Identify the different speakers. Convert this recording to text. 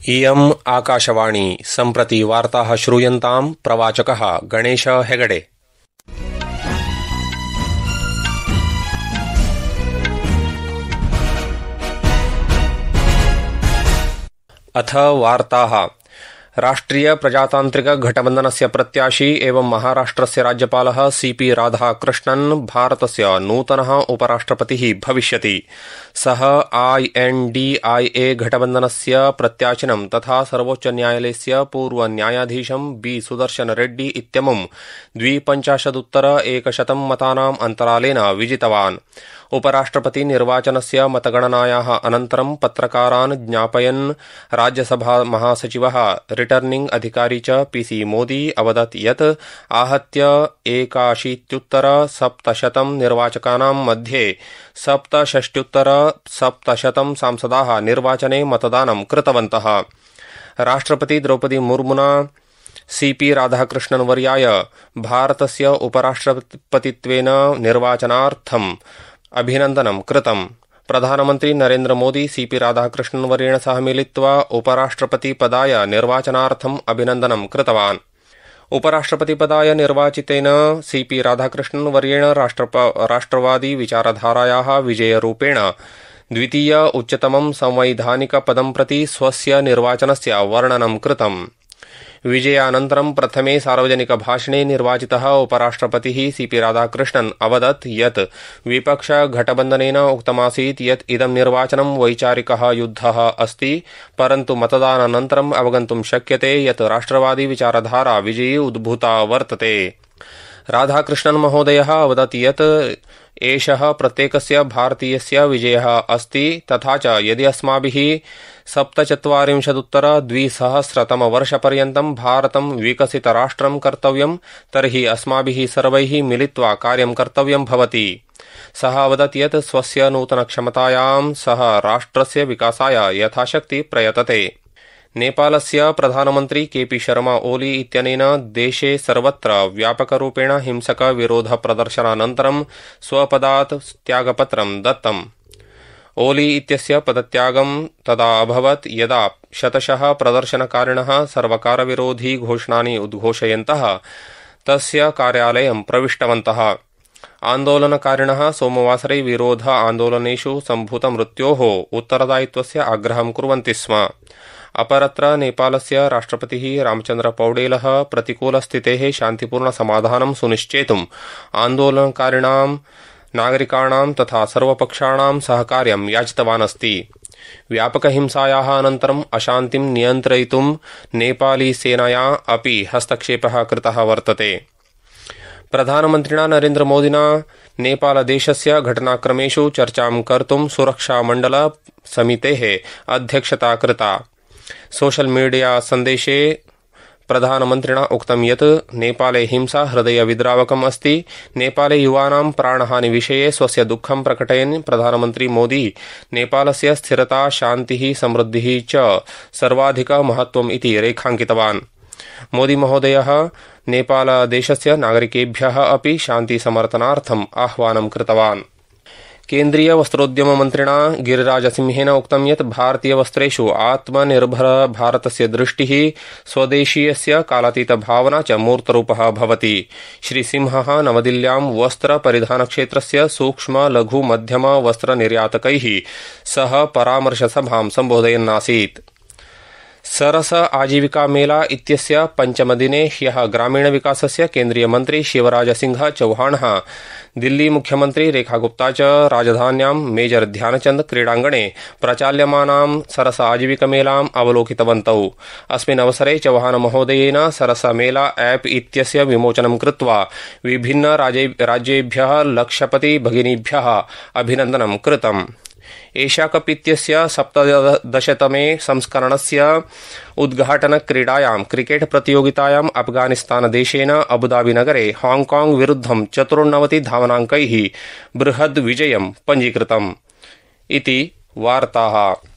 Speaker 1: इयम् आकाशवाणी सम्प्रति वार्ताः श्रूयन्ताम् प्रवाचकः गणेश हेगडे। अथ वार्ताः। राष्ट्रिय प्रजातांत्रिक गठबंधनस्य प्रत्याशी एवं महाराष्ट्रस्य राज्यपालः सीपी राधाकृष्णन् भारतस्य नूतनः उपराष्ट्रपतिः भविष्यति। सः INDIA गठबंधनस्य प्रत्याशिनं तथा सर्वोच्चन्यायालयस्य पूर्वन्यायाधीशं बी सुदर्शन रेड्डी इत्यमुं 250 मतानाम् अन्तरालेन विजितवान्। उपराष्ट्रपति निर्वाचनस्य मतगणनायाः अनन्तरं पत्रकारान् ज्ञापयन् राज्यसभा महासचिवः रिटर्निंग अधिकारी च PC मोदी अवदत् यत् आहत्य 81,700 निर्वाचकानां मध्ये 67,700 सांसदाः निर्वाचने मतदानं कृतवन्तः। राष्ट्रपति द्रौपदी मुर्मुना सीपी राधाकृष्णन् वर्याय भारतस्य उपराष्ट्रपतित्वेन निर्वाचनार्थम् अभिनन्दनं कृतम्। प्रधानमन्त्री नरेन्द्र मोदी सीपी राधाकृष्णन् वर्येण सह मिलित्वा उपराष्ट्रपतिपदाय निर्वाचनार्थम् अभिनन्दनं कृतवान्। उपराष्ट्रपतिपदाय निर्वाचितेन सीपी राधाकृष्णन् वर्येण राष्ट्रवादी विचारधारायाः विजयरूपेण द्वितीय उच्चतमं संवैधानिकपदं प्रति स्वस्य निर्वाचनस्य वर्णनं कृतम्। विजयानन्तरं प्रथमे सार्वजनिकभाषणे निर्वाचितः उपराष्ट्रपतिः सीपी राधाकृष्णन् अवदत् यत् विपक्षगठबन्धनेन उक्तमासीत् यत् इदं निर्वाचनं वैचारिकः युद्धः अस्ति, परन्तु मतदानानन्तरम् अवगन्तुं शक्यते यत् राष्ट्रवादी विचारधारा विजयी उद्भूता वर्तते। राधाकृष्णन् महोदयः अवदत् यत् एषः प्रत्येकस्य भारतीयस्य विजयः अस्ति, तथा च यदि अस्माभिः 47-200 भारतं विकसितराष्ट्रं कर्तव्यं तर्हि अस्माभिः सर्वैः मिलित्वा कार्यं कर्तव्यं भवति। सः अवदत् यत् स्वस्य नूतनक्षमतायां सः राष्ट्रस्य विकासाय यथाशक्ति प्रयतते। नेपालस्य प्रधानमन्त्री KP शर्मा ओली इत्यनेन देशे सर्वत्र व्यापकरूपेण हिंसकविरोधप्रदर्शनानन्तरं स्वपदात् त्यागपत्रं दत्तम्। ओली इत्यस्य पदत्यागं तदा अभवत् यदा शतशः प्रदर्शनकारिणः सर्वकारविरोधी घोषणानि उद्घोषयन्तः तस्य कार्यालयं प्रविष्टवन्तः। आन्दोलनकारिणः सोमवासरे विरोध आन्दोलनेषु सम्भूतमृत्योः उत्तरदायित्वस्य आग्रहं कुर्वन्ति स्म। अपरत्र नेपालस्य राष्ट्रपतिः रामचन्द्र पौडेलः प्रतिकूलस्थितेः शान्तिपूर्णसमाधानं सुनिश्चेतुम् आन्दोलनकारिणां नागरिकाणां तथा सर्वपक्षाणां सहकार्यं याचितवान् अस्ति। व्यापकहिंसायाः अनन्तरम् अशान्तिं नियन्त्रयितुं नेपालीसेनया अपि हस्तक्षेपः कृतः वर्तते। प्रधानमन्त्रिणा नरेन्द्र मोदिना नेपालदेशस्य घटनाक्रमेषु चर्चां कर्तुं सुरक्षामण्डल समितेः अध्यक्षता कृता। सोशल मीडिया सन्देशे प्रधानमन्त्रिणा उक्तं यत् नेपाले हिंसा हृदयविद्रावकम् अस्ति। नेपाले युवानां प्राणहानिविषये स्वस्य दुःखं प्रकटयन् प्रधानमन्त्री मोदी नेपालस्य स्थिरता, शान्तिः, समृद्धिः च सर्वाधिकमहत्त्वम् इति रेखाङ्कितवान्। मोदी महोदयः नेपालदेशस्य नागरिकेभ्यः अपि शान्तिसमर्थनार्थम् आह्वानं कृतवान्। केन्द्रीय वस्त्रोद्यम मन्त्रिणा गिरिराजसिंहेन उक्तं यत् भारतीयवस्त्रेषु आत्मनिर्भर भारतस्य दृष्टिः स्वदेशीयस्य कालातीतभावना च मूर्तरूपः भवति। श्रीसिंहः नवदिल्ल्यां वस्त्रपरिधानक्षेत्रस्य सूक्ष्म लघु मध्यम वस्त्रनिर्यातकैः सह परामर्शसभां सम्बोधयन्नासीत्। सरस आजीविका मेला इत्यस्य पञ्चमदिने ह्यः ग्रामीणविकासस्य केन्द्रीयमन्त्री शिवराजसिंह चौहाणः, दिल्ली मुख्यमन्त्री रेखा गुप्ता च राजधान्यां मेजर ध्यानचन्द क्रीडाङ्गणे प्रचाल्यमानां सरस आजीविकमेलाम् अवलोकितवन्तौ। अस्मिन् अवसरे चौहान महोदयेन सरस मेला ऐप् इत्यस्य विमोचनं कृत्वा विभिन्न राज्येभ्यः लक्षपति भगिनीभ्यः अभिनन्दनं कृतम्। एशिया कप इत्यस्य 17तमे संस्करणस्य उद्घाटनक्रीडायां क्रिकेट प्रतियोगितायाम् अफगानिस्तानदेशेन अबुधाबीनगरे हांगकांग विरुद्धं 94 धावनाङ्कैः बृहद् विजयं पञ्जीकृतम्। इति वार्ताः।